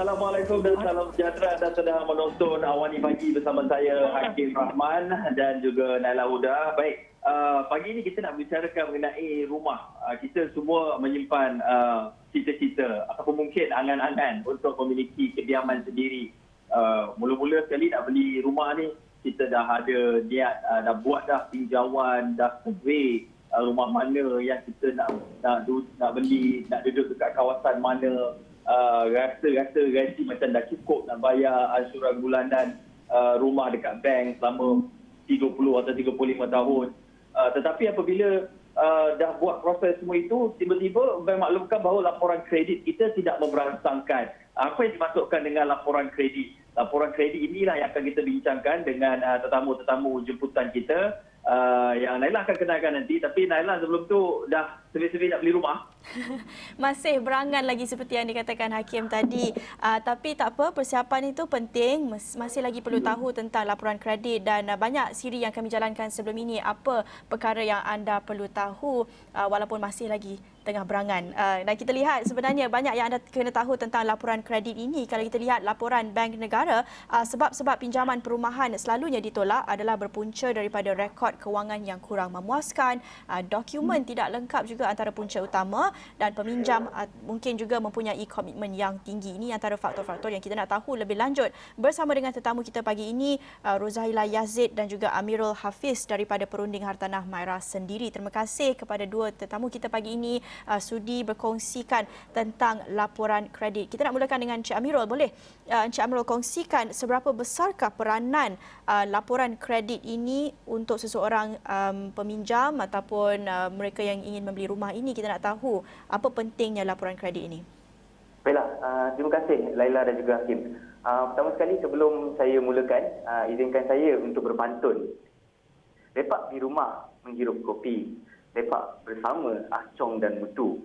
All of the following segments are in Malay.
Assalamualaikum dan salam sejahtera. Anda sedang menonton Awani Pagi bersama saya Hakim Rahman dan juga Naila Huda. Baik, pagi ini kita nak bicarakan mengenai rumah. Kita semua menyimpan cita-cita ataupun mungkin angan-angan untuk memiliki kediaman sendiri. Mula-mula sekali nak beli rumah ni, kita dah ada niat, dah buat dah tinjauan, dah survey rumah mana yang kita nak beli, nak duduk dekat kawasan mana. Rasa gaji macam dah cukup nak bayar ansuran bulanan rumah dekat bank selama 30 atau 35 tahun. Tetapi apabila dah buat proses semua itu, tiba-tiba bank maklumkan bahawa laporan kredit kita tidak memberansangkan. Apa yang dimaksudkan dengan laporan kredit? Laporan kredit inilah yang akan kita bincangkan dengan tetamu-tetamu jemputan kita. Yang Naila akan kenalkan nanti. Tapi Naila sebelum tu dah sebi-sebi nak beli rumah. Masih berangan lagi seperti yang dikatakan Hakim tadi. Tapi tak apa, persiapan itu penting. Masih lagi perlu tahu tentang laporan kredit dan banyak siri yang kami jalankan sebelum ini. Apa perkara yang anda perlu tahu walaupun masih lagi tengah berangan. Dan kita lihat sebenarnya banyak yang anda kena tahu tentang laporan kredit ini. Kalau kita lihat laporan Bank Negara, sebab-sebab pinjaman perumahan selalunya ditolak adalah berpunca daripada rekod kewangan yang kurang memuaskan, dokumen tidak lengkap juga antara punca utama, dan peminjam mungkin juga mempunyai komitmen yang tinggi. Ini antara faktor-faktor yang kita nak tahu lebih lanjut bersama dengan tetamu kita pagi ini, Rozahila Yazid dan juga Amirul Hafiz daripada Perunding Hartanah Maira sendiri. Terima kasih kepada dua tetamu kita pagi ini sudi berkongsikan tentang laporan kredit. Kita nak mulakan dengan Encik Amirul. Boleh Encik Amirul kongsikan seberapa besarkah peranan laporan kredit ini untuk seseorang peminjam ataupun mereka yang ingin membeli rumah ini? Kita nak tahu apa pentingnya laporan kredit ini. Baiklah, terima kasih Laila dan juga Hakim. Pertama sekali sebelum saya mulakan, izinkan saya untuk berpantun. Lepak di rumah menghirup kopi, lepak bersama Acong dan Mutu.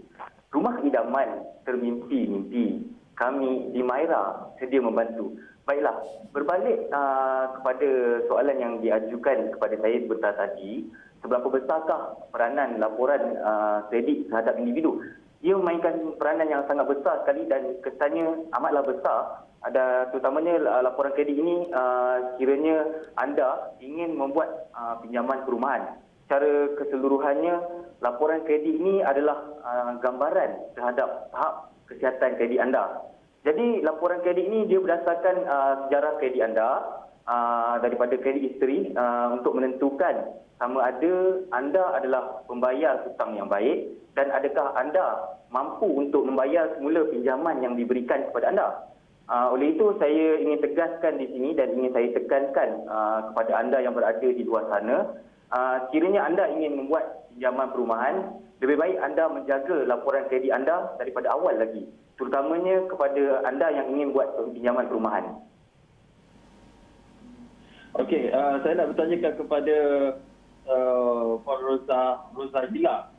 Rumah idaman termimpi-mimpi, kami di Maira sedia membantu. Baiklah, berbalik kepada soalan yang diajukan kepada saya sebentar tadi, seberapa besarkah peranan laporan kredit terhadap individu? Ia memainkan peranan yang sangat besar sekali dan kesannya amatlah besar. Ada terutamanya laporan kredit ini kiranya anda ingin membuat pinjaman perumahan. Secara keseluruhannya, laporan kredit ini adalah gambaran terhadap tahap kesihatan kredit anda. Jadi laporan kredit ini dia berdasarkan sejarah kredit anda daripada kredit history untuk menentukan sama ada anda adalah pembayar hutang yang baik dan adakah anda mampu untuk membayar semula pinjaman yang diberikan kepada anda. Oleh itu saya ingin tegaskan di sini dan ingin saya tekankan kepada anda yang berada di luar sana, kiranya anda ingin membuat pinjaman perumahan, lebih baik anda menjaga laporan kredit anda daripada awal lagi, terutamanya kepada anda yang ingin buat pinjaman perumahan. Okey, saya nak bertanyakan kepada Puan Rozahila.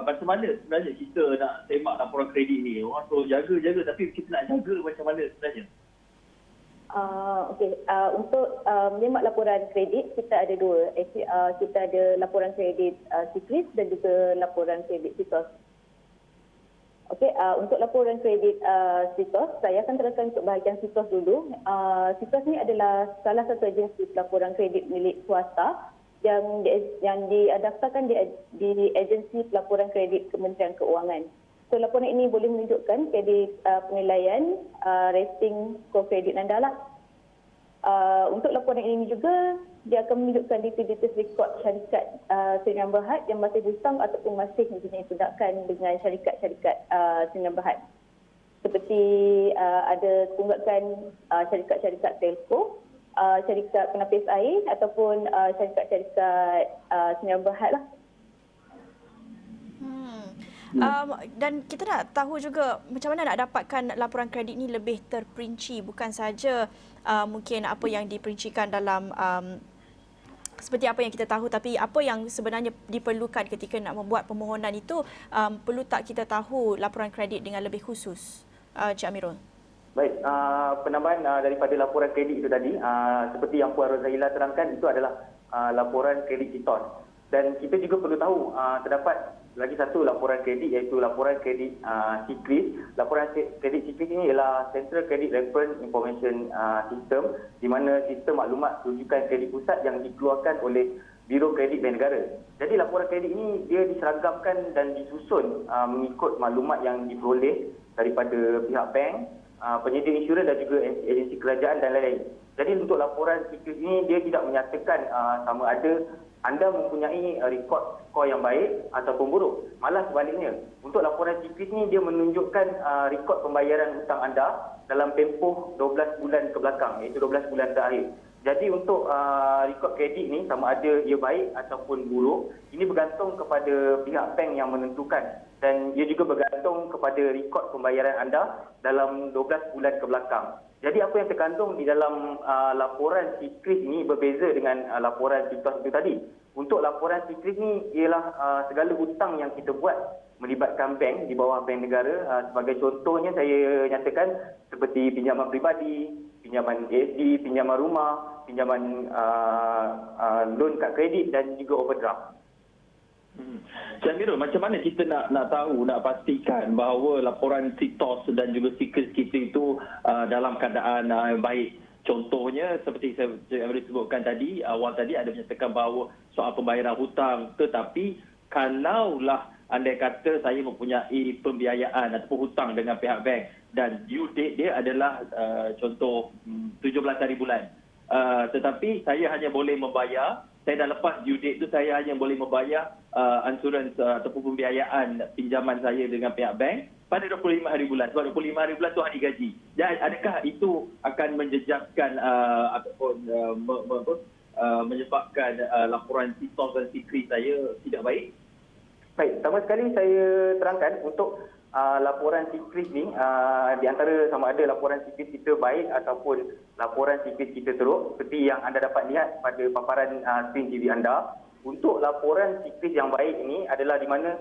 Macam mana sebenarnya kita nak semak laporan kredit ni? Orang tu jaga-jaga tapi kita nak jaga macam mana sebenarnya? Okey, untuk menyemak laporan kredit kita ada dua. Kita ada laporan kredit siklis dan juga laporan kredit sitos. Okey, untuk laporan kredit sitos, saya akan terangkan untuk bahagian sitos dulu. Sitos ni adalah salah satu agensi pelaporan kredit milik swasta yang diadaptakan di agensi pelaporan kredit Kementerian Keuangan. So laporan ini boleh menunjukkan kredit penilaian, rating skor kredit anda lah. Untuk laporan ini juga dia akan menunjukkan likuiditas rekod syarikat Sdn Bhd yang masih hutang ataupun masih mempunyai tindakan dengan syarikat-syarikat Sdn Bhd. Seperti ada tunggakan syarikat-syarikat telco, syarikat penapis air ataupun syarikat-syarikat Sdn Bhd lah. Dan kita nak tahu juga macam mana nak dapatkan laporan kredit ini lebih terperinci, bukan saja mungkin apa yang diperincikan dalam seperti apa yang kita tahu, tapi apa yang sebenarnya diperlukan ketika nak membuat permohonan itu. Perlu tak kita tahu laporan kredit dengan lebih khusus, Cik Amirul? Baik, penambahan daripada laporan kredit itu tadi, seperti yang Puan Rozahila terangkan, itu adalah laporan kredit sitos. Dan kita juga perlu tahu terdapat lagi satu laporan kredit iaitu laporan kredit CCRIS. Laporan kredit CCRIS ini ialah Central Credit Reference Information System, di mana sistem maklumat rujukan kredit pusat yang dikeluarkan oleh Biro Kredit Bank Negara. Jadi laporan kredit ini dia diseragamkan dan disusun mengikut maklumat yang diperoleh daripada pihak bank, penyedia insurans dan juga agensi kerajaan dan lain-lain. Jadi untuk laporan CCRIS ini dia tidak menyatakan sama ada anda mempunyai rekod skor yang baik ataupun buruk. Malah sebaliknya, untuk laporan CCRIS ini dia menunjukkan rekod pembayaran hutang anda dalam tempoh 12 bulan ke belakang, iaitu 12 bulan terakhir. Jadi untuk rekod kredit ni sama ada ia baik ataupun buruk, ini bergantung kepada pihak bank yang menentukan, dan ia juga bergantung kepada rekod pembayaran anda dalam 12 bulan ke belakang. Jadi apa yang terkandung di dalam laporan CCRIS ini berbeza dengan laporan CITOS itu tadi. Untuk laporan CCRIS ini ialah segala hutang yang kita buat melibatkan bank di bawah bank negara. Sebagai contohnya saya nyatakan seperti pinjaman peribadi, pinjaman ASD, pinjaman rumah, pinjaman loan kad kredit dan juga overdraft. Cik Amirul, macam mana kita nak tahu, nak pastikan bahawa laporan CITOS dan juga CCRIS kita itu dalam keadaan baik? Contohnya seperti Cik Amirul sebutkan tadi, awal tadi ada menyatakan bahawa soal pembayaran hutang, tetapi kalaulah andai kata saya mempunyai pembiayaan ataupun hutang dengan pihak bank dan due date dia adalah contoh 17 hari bulan, tetapi saya hanya boleh membayar, saya dah lepas due date tu, saya hanya boleh membayar ansurans ataupun pembiayaan pinjaman saya dengan pihak bank pada 25 hari bulan. Sebab 25 hari bulan tu hari gaji. Dan adakah itu akan menjejaskan ataupun menyebabkan laporan CITOS dan CCRIS saya tidak baik? Baik, pertama sekali saya terangkan untuk laporan CCRIS ni, di antara sama ada laporan CCRIS kita baik ataupun laporan CCRIS kita teruk, seperti yang anda dapat lihat pada paparan skrin TV anda. Untuk laporan CCRIS yang baik ini adalah di mana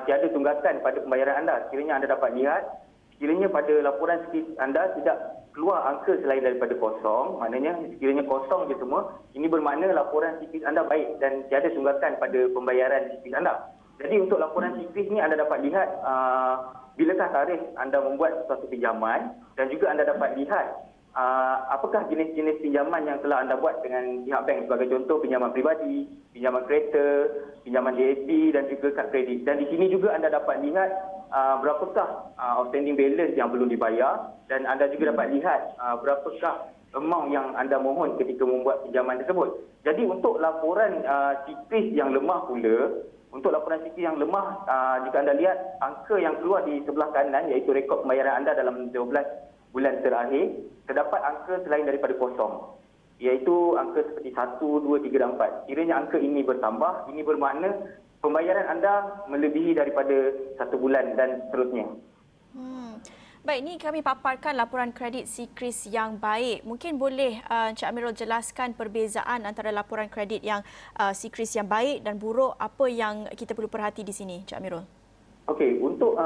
tiada tunggakan pada pembayaran anda. Sekiranya anda dapat lihat, sekiranya pada laporan CCRIS anda tidak keluar angka selain daripada kosong, maknanya sekiranya kosong je semua, ini bermakna laporan CCRIS anda baik dan tiada tunggakan pada pembayaran CCRIS anda. Jadi untuk laporan CCRIS ni anda dapat lihat bilakah tarikh anda membuat suatu pinjaman, dan juga anda dapat lihat apakah jenis-jenis pinjaman yang telah anda buat dengan pihak bank. Sebagai contoh, pinjaman peribadi, pinjaman kereta, pinjaman DSP dan juga kad kredit. Dan di sini juga anda dapat lihat berapakah outstanding balance yang belum dibayar, dan anda juga dapat lihat berapakah amount yang anda mohon ketika membuat pinjaman tersebut. Jadi untuk laporan CCRIS yang lemah pula, untuk laporan CCRIS yang lemah, jika anda lihat angka yang keluar di sebelah kanan, iaitu rekod pembayaran anda dalam 12 bulan terakhir, terdapat angka selain daripada kosong, iaitu angka seperti 1, 2, 3 dan 4. Kiranya angka ini bertambah, ini bermakna pembayaran anda melebihi daripada 1 bulan dan seterusnya. Baik, ini kami paparkan laporan kredit CCRIS yang baik. Mungkin boleh Encik Amirul jelaskan perbezaan antara laporan kredit yang CCRIS yang baik dan buruk, apa yang kita perlu perhati di sini, Encik Amirul? Okey, untuk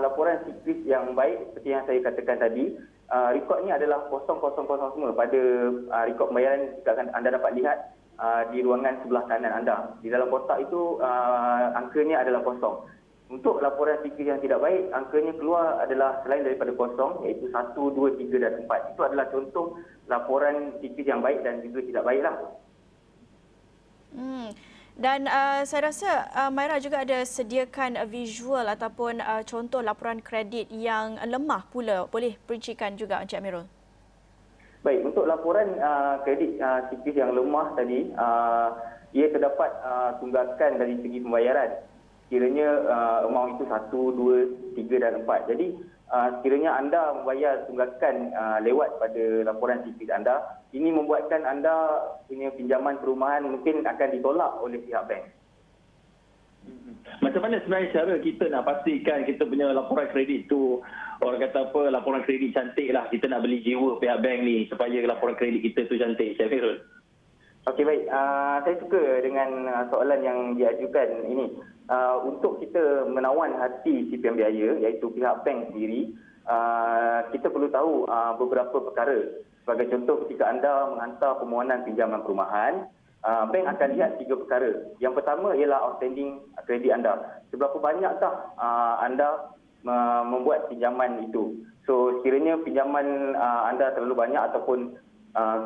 laporan CCRIS yang baik seperti yang saya katakan tadi, rekodnya adalah kosong semua pada rekod pembayaran. Jika anda dapat lihat di ruangan sebelah kanan anda, di dalam kotak itu angkanya adalah kosong. Untuk laporan CCRIS yang tidak baik, angkanya keluar adalah selain daripada kosong, iaitu 1, 2, 3 dan 4. Itu adalah contoh laporan CCRIS yang baik dan juga tidak baiklah. Dan saya rasa Maira juga ada sediakan visual ataupun contoh laporan kredit yang lemah pula. Boleh perincikan juga, Encik Amirul? Baik, untuk laporan kredit CCRIS yang lemah tadi, ia terdapat tunggakan dari segi pembayaran. Kiranya amount itu 1, 2, 3 dan 4. Jadi sekiranya anda membayar tunggakan lewat pada laporan CCRIS anda, ini membuatkan anda punya pinjaman perumahan mungkin akan ditolak oleh pihak bank. Macam mana sebenarnya cara kita nak pastikan kita punya laporan kredit tu, orang kata apa, laporan kredit cantik lah, kita nak beli jiwa pihak bank ni supaya laporan kredit kita tu cantik, Cik Amirul? Okey, baik. Saya suka dengan soalan yang diajukan ini. Untuk kita menawan hati si pembiaya, iaitu pihak bank sendiri, kita perlu tahu beberapa perkara. Sebagai contoh, ketika anda menghantar permohonan pinjaman perumahan, bank akan lihat 3 perkara. Yang pertama ialah outstanding kredit anda. Seberapa banyakkah anda membuat pinjaman itu. So sekiranya pinjaman anda terlalu banyak ataupun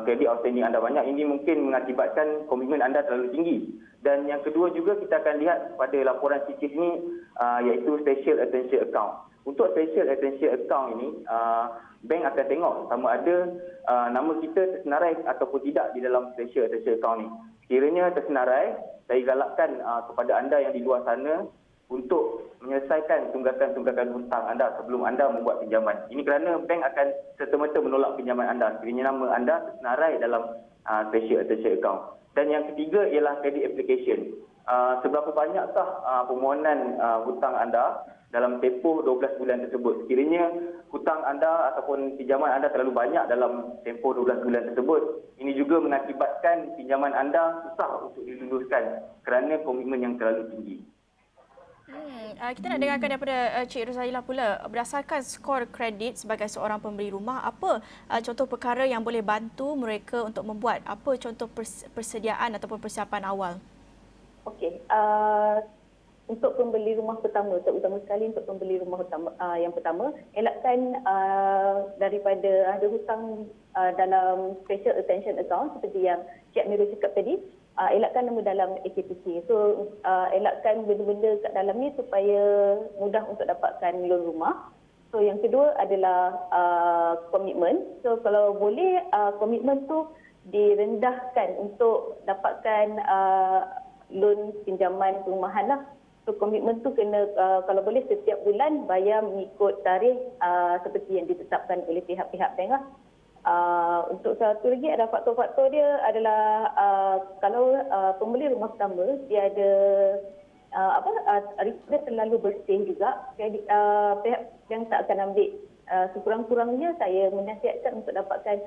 kredit outstanding anda banyak, ini mungkin mengakibatkan komitmen anda terlalu tinggi. Dan yang kedua juga kita akan lihat pada laporan CCS ini iaitu Special Attention Account. Untuk Special Attention Account ini, bank akan tengok sama ada nama kita tersenarai ataupun tidak di dalam Special Attention Account ini. Sekiranya tersenarai, saya galakkan kepada anda yang di luar sana untuk menyelesaikan tunggakan-tunggakan hutang anda sebelum anda membuat pinjaman. Ini kerana bank akan serta-merta menolak pinjaman anda sekiranya nama anda tersenarai dalam Special Attention Account. Dan yang ketiga ialah credit application. Seberapa banyakkah permohonan hutang anda dalam tempoh 12 bulan tersebut. Sekiranya hutang anda ataupun pinjaman anda terlalu banyak dalam tempoh 12 bulan tersebut, ini juga mengakibatkan pinjaman anda susah untuk diluluskan kerana komitmen yang terlalu tinggi. Kita nak dengarkan daripada Cik Rozailah pula. Berdasarkan skor kredit sebagai seorang pembeli rumah, apa contoh perkara yang boleh bantu mereka untuk membuat apa contoh persediaan ataupun persiapan awal? Okey, untuk pembeli rumah pertama, terutama sekali untuk pembeli rumah yang pertama, elakkan daripada ada hutang dalam Special Attention Account seperti yang Cik Amirul cakap tadi, elakkan nama dalam AKPC. So, elakkan benda-benda kat dalam ni supaya mudah untuk dapatkan loan rumah. So, yang kedua adalah komitmen. So, kalau boleh komitmen tu direndahkan untuk dapatkan loan pinjaman perumahan lah. So, komitmen tu kena kalau boleh setiap bulan bayar mengikut tarikh seperti yang ditetapkan oleh pihak-pihak bank lah. Untuk satu lagi ada faktor-faktor dia adalah kalau pembeli rumah pertama dia ada dia terlalu bersih juga, pihak yang tak akan ambil sekurang-kurangnya saya menasihatkan untuk dapatkan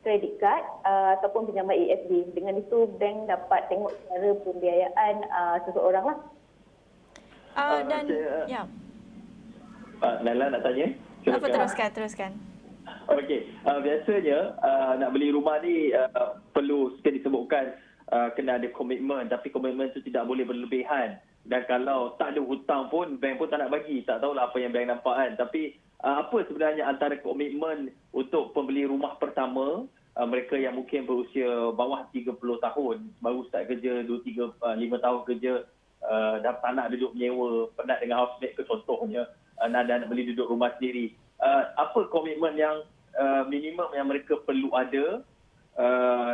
kredit kad ataupun pinjaman AFD. Dengan itu bank dapat tengok cara pembiayaan seseorang lah. Naila nak tanya? Apa teruskan. Okey, biasanya nak beli rumah ni perlu sekali disebutkan kena ada komitmen, tapi komitmen tu tidak boleh berlebihan. Dan kalau tak ada hutang pun, bank pun tak nak bagi. Tak tahulah apa yang bank nampak kan. Tapi apa sebenarnya antara komitmen untuk pembeli rumah pertama, mereka yang mungkin berusia bawah 30 tahun, baru start kerja 2, 3, 5 tahun kerja, dah tak nak duduk menyewa, penat dengan housemate ke contohnya, nak beli duduk rumah sendiri. Apa komitmen yang minimum yang mereka perlu ada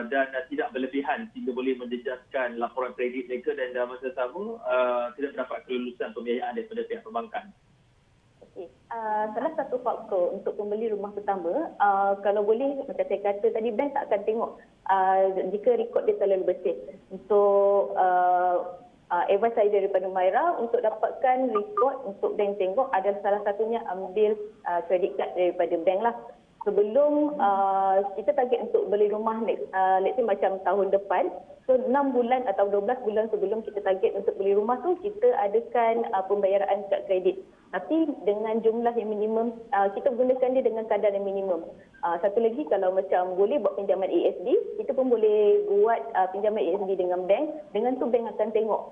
dan tidak berlebihan sehingga boleh menjejaskan laporan kredit mereka dan dalam masa sama tidak mendapat kelulusan pembiayaan daripada pihak perbankan. Okay. Salah satu faktor untuk pembeli rumah pertama, kalau boleh macam saya kata tadi, bank tak akan tengok jika rekod dia terlalu bersih. Untuk advice saya daripada Maira untuk dapatkan rekod untuk bank tengok adalah salah satunya ambil credit card daripada bank lah. Sebelum kita target untuk beli rumah let's say macam tahun depan, so 6 bulan atau 12 bulan sebelum kita target untuk beli rumah tu, kita adakan pembayaran kad kredit. Tapi dengan jumlah yang minimum, kita gunakan dia dengan kadar yang minimum. Satu lagi, kalau macam boleh buat pinjaman ASD, kita pun boleh buat pinjaman ASD dengan bank. Dengan tu bank akan tengok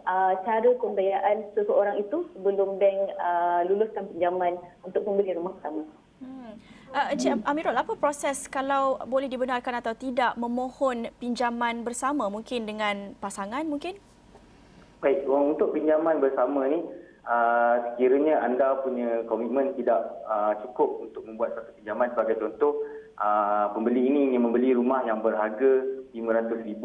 cara pembayaran seseorang itu sebelum bank luluskan pinjaman untuk membeli rumah pertama. Encik Amirul, apa proses kalau boleh dibenarkan atau tidak memohon pinjaman bersama mungkin dengan pasangan mungkin? Baik, untuk pinjaman bersama ni, sekiranya anda punya komitmen tidak cukup untuk membuat satu pinjaman, sebagai contoh, pembeli ini ingin membeli rumah yang berharga RM500,000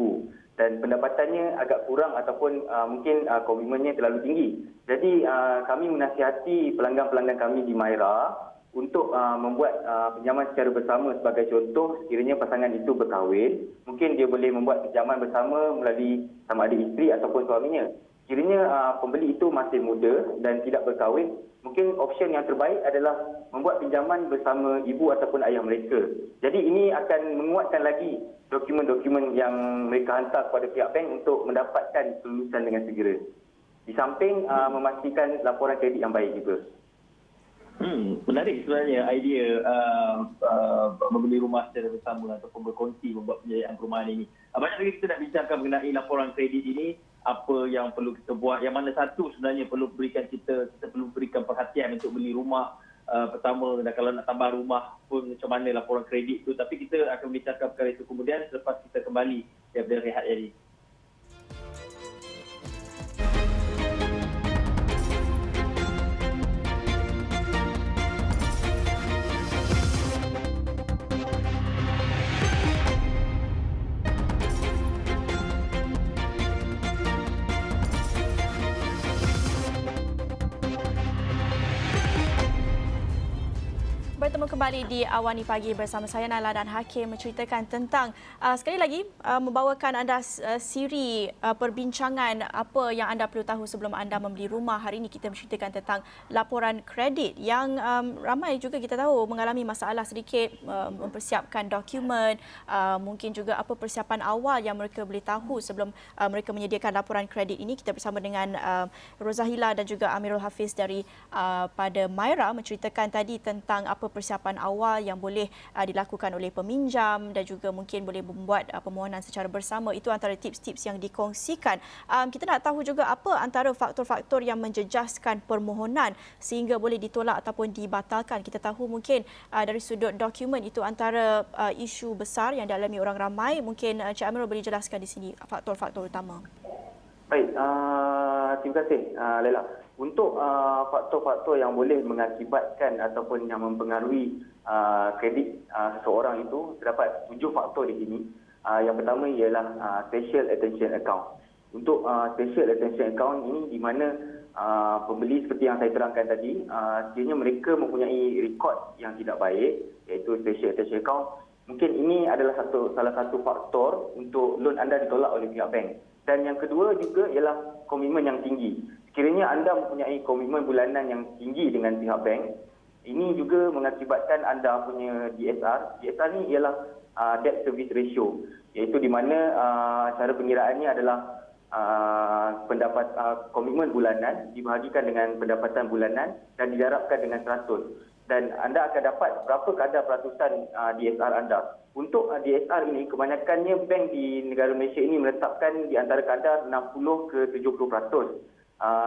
dan pendapatannya agak kurang ataupun mungkin komitmennya terlalu tinggi. Jadi kami menasihati pelanggan-pelanggan kami di Maira untuk membuat pinjaman secara bersama. Sebagai contoh, sekiranya pasangan itu berkahwin, mungkin dia boleh membuat pinjaman bersama melalui sama ada isteri ataupun suaminya. Sekiranya pembeli itu masih muda dan tidak berkahwin, mungkin option yang terbaik adalah membuat pinjaman bersama ibu ataupun ayah mereka. Jadi ini akan menguatkan lagi dokumen-dokumen yang mereka hantar kepada pihak bank untuk mendapatkan kelulusan dengan segera. Di samping memastikan laporan kredit yang baik juga. Menarik sebenarnya idea membeli rumah secara bersama ataupun berkongsi membuat pembiayaan perumahan ini. Banyak lagi kita nak bincangkan mengenai laporan kredit ini, apa yang perlu kita buat, yang mana satu sebenarnya perlu berikan kita perlu berikan perhatian untuk beli rumah pertama, dan kalau nak tambah rumah pun macam mana laporan kredit tu. Tapi kita akan bincangkan perkara itu kemudian selepas kita kembali daripada rehat ini. Bertemu kembali di Awani Pagi bersama saya Naila dan Hakim menceritakan tentang sekali lagi membawakan anda siri perbincangan apa yang anda perlu tahu sebelum anda membeli rumah. Hari ini kita menceritakan tentang laporan kredit yang ramai juga kita tahu mengalami masalah sedikit mempersiapkan dokumen, mungkin juga apa persiapan awal yang mereka boleh tahu sebelum mereka menyediakan laporan kredit ini. Kita bersama dengan Rozahila dan juga Amirul Hafiz dari pada Myra menceritakan tadi tentang apa persiapan awal yang boleh dilakukan oleh peminjam dan juga mungkin boleh membuat permohonan secara bersama. Itu antara tips-tips yang dikongsikan. Kita nak tahu juga apa antara faktor-faktor yang menjejaskan permohonan sehingga boleh ditolak ataupun dibatalkan. Kita tahu mungkin dari sudut dokumen itu antara isu besar yang dialami orang ramai. Mungkin Cik Amirul boleh jelaskan di sini faktor-faktor utama. Baik, terima kasih Laila. Untuk faktor-faktor yang boleh mengakibatkan ataupun yang mempengaruhi kredit seseorang itu, terdapat 7 faktor di sini. Yang pertama ialah special attention account. Untuk special attention account ini di mana pembeli seperti yang saya terangkan tadi, sekiranya mereka mempunyai rekod yang tidak baik, iaitu special attention account, mungkin ini adalah salah satu faktor untuk loan anda ditolak oleh pihak bank. Dan yang kedua juga ialah komitmen yang tinggi. Sekiranya anda mempunyai komitmen bulanan yang tinggi dengan pihak bank, ini juga mengakibatkan anda punya DSR. DSR ni ialah debt service ratio, iaitu di mana cara pengiraannya adalah komitmen bulanan dibahagikan dengan pendapatan bulanan dan didarabkan dengan 100. Dan anda akan dapat berapa kadar peratusan DSR anda. Untuk DSR ini, kebanyakannya bank di negara Malaysia ini meletakkan di antara kadar 60 ke 70%.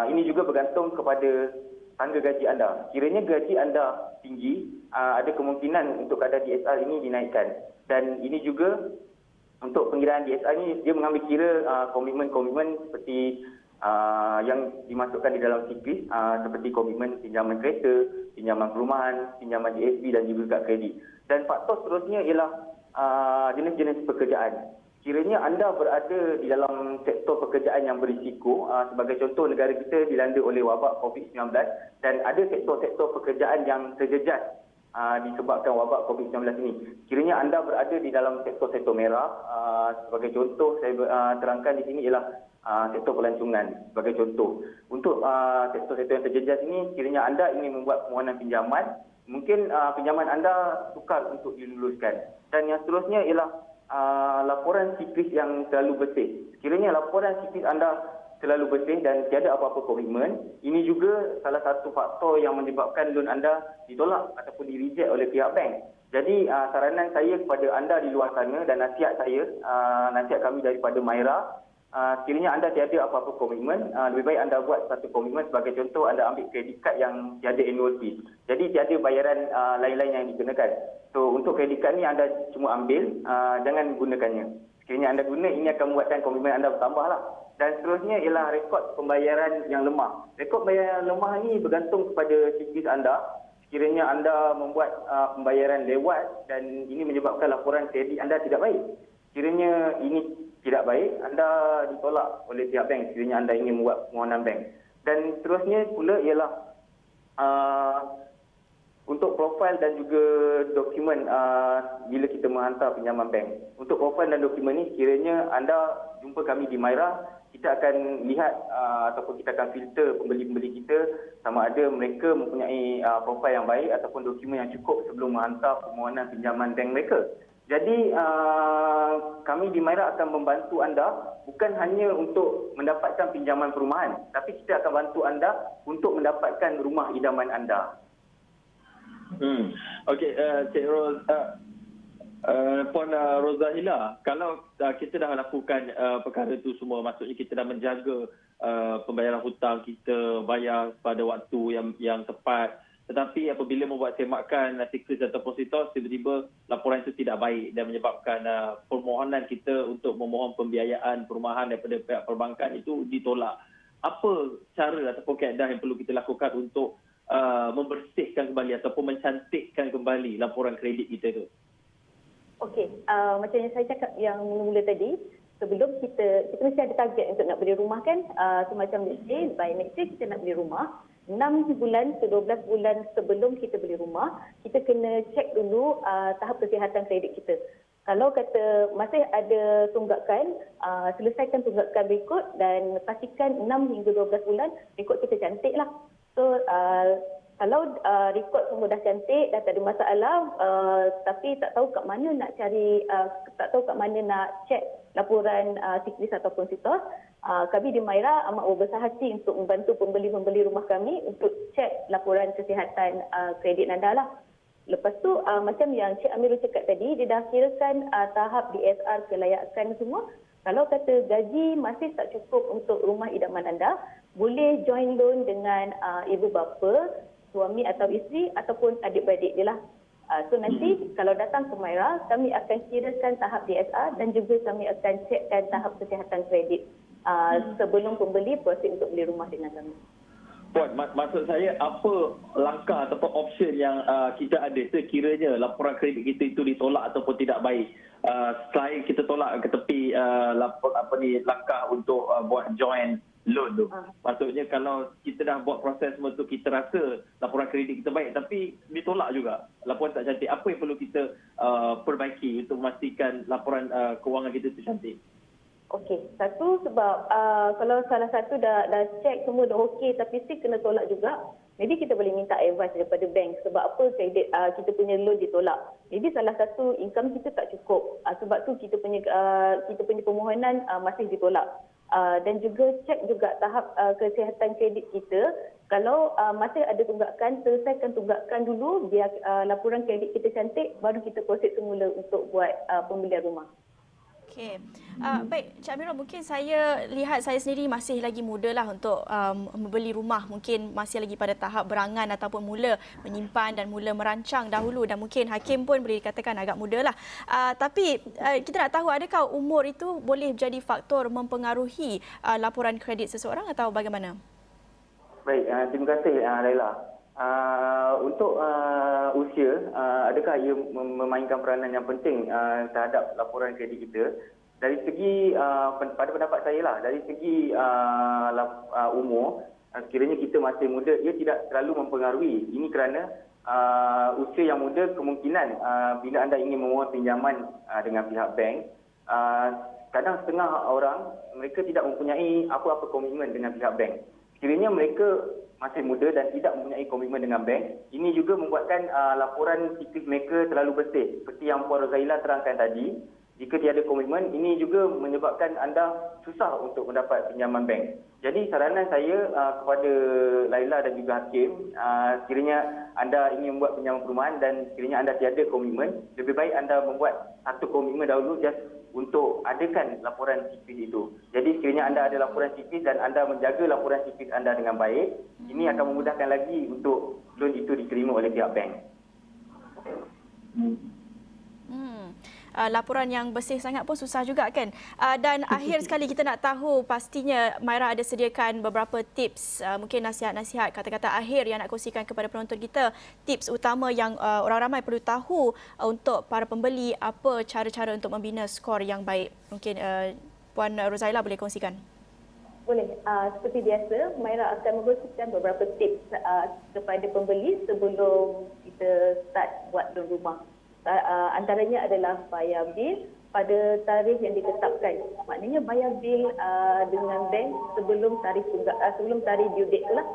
Ini juga bergantung kepada tangga gaji anda. Kiranya gaji anda tinggi, ada kemungkinan untuk kadar DSR ini dinaikkan. Dan ini juga untuk pengiraan DSR ini, dia mengambil kira komitmen-komitmen seperti yang dimasukkan di dalam siklis, seperti komitmen pinjaman kereta, pinjaman perumahan, pinjaman DSB dan juga kad kredit. Dan faktor seterusnya ialah jenis-jenis pekerjaan. Kiranya anda berada di dalam sektor pekerjaan yang berisiko, sebagai contoh negara kita dilanda oleh wabak COVID-19 dan ada sektor-sektor pekerjaan yang terjejas disebabkan wabak COVID-19 ini. Kiranya anda berada di dalam sektor-sektor merah, sebagai contoh saya terangkan di sini ialah sektor pelancongan sebagai contoh. Untuk sektor-sektor yang terjejas ini, kiranya anda ingin membuat permohonan pinjaman, mungkin pinjaman anda sukar untuk diluluskan. Dan yang seterusnya ialah laporan siklis yang terlalu bersih. Sekiranya laporan siklis anda terlalu bersih dan tiada apa-apa komitmen, ini juga salah satu faktor yang menyebabkan loan anda ditolak ataupun di-reject oleh pihak bank. Jadi saranan saya kepada anda di luar sana dan nasihat kami daripada Myra, sekiranya anda tiada apa-apa komitmen, lebih baik anda buat satu komitmen. Sebagai contoh, anda ambil kredit kad yang tiada annual fee. Jadi tiada bayaran lain-lain yang dikenakan. So untuk kredit kad ni anda cuma ambil, jangan gunakannya. Sekiranya anda guna, ini akan membuatkan komitmen anda bertambahlah. Dan seterusnya ialah rekod pembayaran yang lemah. Rekod pembayaran yang lemah ini bergantung kepada siklis anda. Sekiranya anda membuat pembayaran lewat dan ini menyebabkan laporan kredit anda tidak baik. Sekiranya ini tidak baik, anda ditolak oleh pihak bank sekiranya anda ingin membuat permohonan bank. Dan seterusnya pula ialah untuk profil dan juga dokumen bila kita menghantar pinjaman bank. Untuk profil dan dokumen ini, sekiranya anda jumpa kami di Myra, kita akan lihat ataupun kita akan filter pembeli-pembeli kita sama ada mereka mempunyai profil yang baik ataupun dokumen yang cukup sebelum menghantar permohonan pinjaman bank mereka. Jadi kami di Myra akan membantu anda bukan hanya untuk mendapatkan pinjaman perumahan, tapi kita akan bantu anda untuk mendapatkan rumah idaman anda. Okey, Cik Ros, Puan Rozahila, kalau kita dah lakukan perkara itu semua, maksudnya kita dah menjaga pembayaran hutang kita, bayar pada waktu yang tepat, tetapi apabila membuat semakan siklis atau depositos, tiba-tiba laporan itu tidak baik dan menyebabkan permohonan kita untuk memohon pembiayaan perumahan daripada pihak perbankan itu ditolak. Apa cara ataupun kaedah yang perlu kita lakukan untuk membersihkan kembali ataupun mencantikkan kembali laporan kredit kita itu? Okey, macam yang saya cakap yang mula tadi, sebelum kita mesti ada target untuk nak beli rumah kan. Semacam let's say, by next year kita nak beli rumah. 6 bulan ke 12 bulan sebelum kita beli rumah, kita kena check dulu tahap kesihatan kredit kita. Kalau kata masih ada tunggakan, selesaikan tunggakan berikut dan pastikan 6 hingga 12 bulan, rekod kita cantik lah. So, kalau rekod semua dah cantik, dah tak ada masalah, tapi tak tahu kat mana nak cari, tak tahu kat mana nak check laporan siklis ataupun sitos, kami di Maira amat berbesar hati untuk membantu pembeli-pembeli rumah kami untuk check laporan kesihatan kredit anda lah. Lepas tu, macam yang Cik Amirul cakap tadi, dia dah kirakan tahap DSR kelayakan semua. Kalau kata gaji masih tak cukup untuk rumah idaman anda, boleh join loan dengan ibu bapa, suami atau isteri ataupun adik-beradik dia lah. So nanti kalau datang ke Maira, kami akan kirakan tahap DSR dan juga kami akan cekkan tahap kesihatan kredit sebelum pembeli proses untuk beli rumah dengan kami. Puan, maksud saya apa langkah ataupun option yang kita ada sekiranya laporan kredit kita itu ditolak ataupun tidak baik? Selain kita tolak ke tepi langkah untuk buat joint loan tu. Maksudnya kalau kita dah buat proses semua tu, kita rasa laporan kredit kita baik tapi ditolak juga, laporan tak cantik, apa yang perlu kita perbaiki untuk memastikan laporan kewangan kita tu cantik? Okey, satu sebab kalau salah satu dah check semua dah okey tapi still kena tolak juga, maybe kita boleh minta advice daripada bank sebab apa kredit kita punya loan ditolak. Maybe salah satu income kita tak cukup, sebab tu kita punya permohonan masih ditolak. Dan juga cek juga tahap kesihatan kredit kita. Kalau masih ada tunggakan, selesaikan tunggakan dulu biar laporan kredit kita cantik, baru kita proses semula untuk buat pembelian rumah. Okey. Baik, Cik Amirul, mungkin saya lihat saya sendiri masih lagi muda lah untuk membeli rumah. Mungkin masih lagi pada tahap berangan ataupun mula menyimpan dan mula merancang dahulu. Dan mungkin Hakim pun boleh dikatakan agak muda lah. Tapi kita nak tahu, adakah umur itu boleh menjadi faktor mempengaruhi laporan kredit seseorang atau bagaimana? Baik, terima kasih Laila. Untuk usia, adakah ia memainkan peranan yang penting terhadap laporan kredit kita? Dari segi, pada pendapat saya lah, dari segi umur, sekiranya kita masih muda, ia tidak terlalu mempengaruhi. Ini kerana usia yang muda, kemungkinan bila anda ingin memohon pinjaman dengan pihak bank, kadang setengah orang, mereka tidak mempunyai apa-apa komitmen dengan pihak bank. Sekiranya mereka masih muda dan tidak mempunyai komitmen dengan bank, ini juga membuatkan laporan siklis mereka terlalu bersih. Seperti yang Puan Rozahila terangkan tadi, jika tiada komitmen, ini juga menyebabkan anda susah untuk mendapat pinjaman bank. Jadi saranan saya kepada Laila dan juga Hakim, sekiranya anda ingin membuat pinjaman perumahan dan sekiranya anda tiada komitmen, lebih baik anda membuat satu komitmen dahulu just untuk adakan laporan siklis itu. Jadi sekiranya anda ada laporan siklis dan anda menjaga laporan siklis anda dengan baik, ini akan memudahkan lagi untuk loan itu diterima oleh pihak bank. Laporan yang bersih sangat pun susah juga kan. Dan akhir sekali kita nak tahu, pastinya Maira ada sediakan beberapa tips, mungkin nasihat-nasihat, kata-kata akhir yang nak kongsikan kepada penonton kita, tips utama yang orang ramai perlu tahu untuk para pembeli, apa cara-cara untuk membina skor yang baik. Mungkin Puan Rozahila boleh kongsikan. Boleh. Seperti biasa, Maira akan mengkongsikan beberapa tips kepada pembeli sebelum kita start buat loan rumah. Antaranya adalah bayar bil pada tarikh yang ditetapkan. Maknanya bayar bil dengan bank sebelum tarikh due date itulah.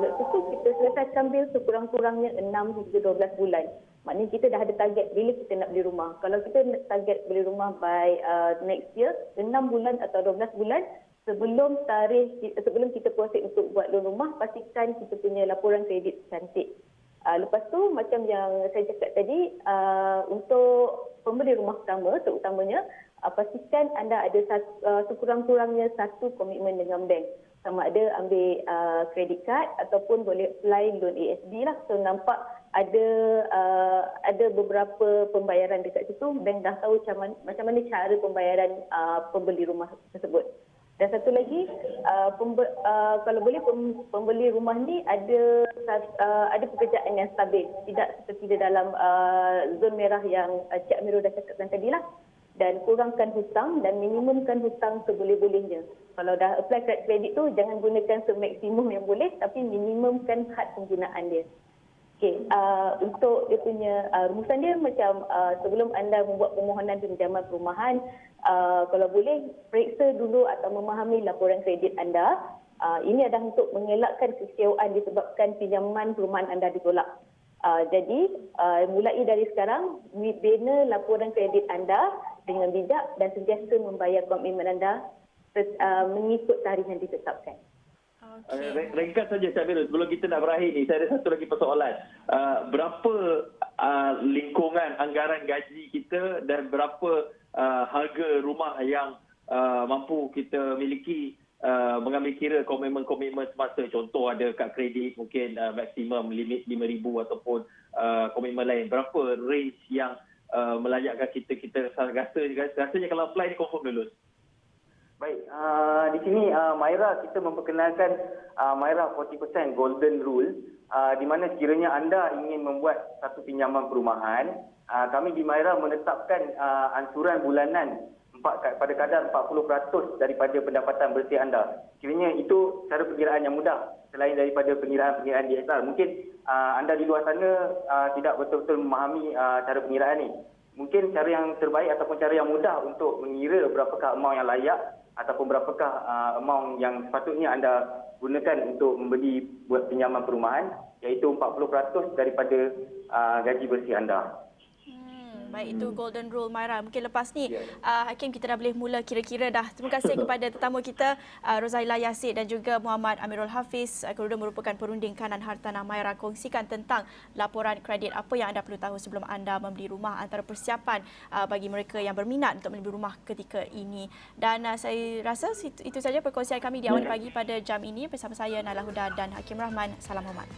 Lepas tu kita selesaikan bil sekurang-kurangnya 6 hingga 12 bulan. Maknanya kita dah ada target bila kita nak beli rumah. Kalau kita target beli rumah by next year, 6 bulan atau 12 bulan sebelum kita proses untuk buat loan rumah, pastikan kita punya laporan kredit cantik. Lepas tu macam yang saya cakap tadi, untuk pembeli rumah pertama terutamanya, pastikan anda ada sekurang-kurangnya satu komitmen dengan bank. Sama ada ambil credit card ataupun boleh apply loan ASB lah. So nampak ada beberapa pembayaran dekat situ, bank dah tahu macam mana cara pembayaran pembeli rumah tersebut. Dan satu lagi, kalau boleh pembeli rumah ni ada pekerjaan yang stabil, tidak seperti di dalam zon merah yang Cik Amirul dah cakapkan tadi lah. Dan kurangkan hutang dan minimumkan hutang seboleh-bolehnya. Kalau dah apply kad kredit tu, jangan gunakan semaksimum yang boleh, tapi minimumkan had penggunaan dia. Okey, untuk dia punya rumusan dia macam sebelum anda membuat permohonan pinjaman perumahan, kalau boleh periksa dulu atau memahami laporan kredit anda. Ini adalah untuk mengelakkan kekecewaan disebabkan pinjaman perumahan anda ditolak. Jadi, mulai dari sekarang, bina laporan kredit anda dengan bijak dan sentiasa membayar komitmen anda mengikut tarikh yang ditetapkan. Ringkas saja Cik Amirul, sebelum kita nak berakhir ni, saya ada satu lagi persoalan. Berapa lingkungan anggaran gaji kita dan berapa harga rumah yang mampu kita miliki mengambil kira komitmen-komitmen semasa? Contoh ada kad kredit mungkin maksimum limit 5,000 ataupun komitmen lain. Berapa range yang melayakkan kita rasanya kalau apply ni confirm lulus? Baik, di sini Myra kita memperkenalkan Myra 40% Golden Rule, di mana sekiranya anda ingin membuat satu pinjaman perumahan, kami di Myra menetapkan ansuran bulanan pada kadar 40% daripada pendapatan bersih anda. Sekiranya itu cara perkiraan yang mudah selain daripada pengiraan DSR. Mungkin anda di luar sana tidak betul-betul memahami cara pengiraan ni. Mungkin cara yang terbaik ataupun cara yang mudah untuk mengira berapakah amount yang layak ataupun berapakah amount yang sepatutnya anda gunakan untuk membeli buat pinjaman perumahan, iaitu 40% daripada gaji bersih anda. Baik, itu Golden Rule Myra. Mungkin lepas ni Hakim kita dah boleh mula kira-kira dah. Terima kasih kepada tetamu kita Rozaila Yasir dan juga Muhammad Amirul Hafiz, kedua merupakan perunding kanan hartanah Myra, kongsikan tentang laporan kredit, apa yang anda perlu tahu sebelum anda membeli rumah, antara persiapan bagi mereka yang berminat untuk membeli rumah ketika ini. Dan saya rasa itu saja perkongsian kami di awal pagi pada jam ini bersama saya Naila Huda dan Hakim Rahman. Salam hormat.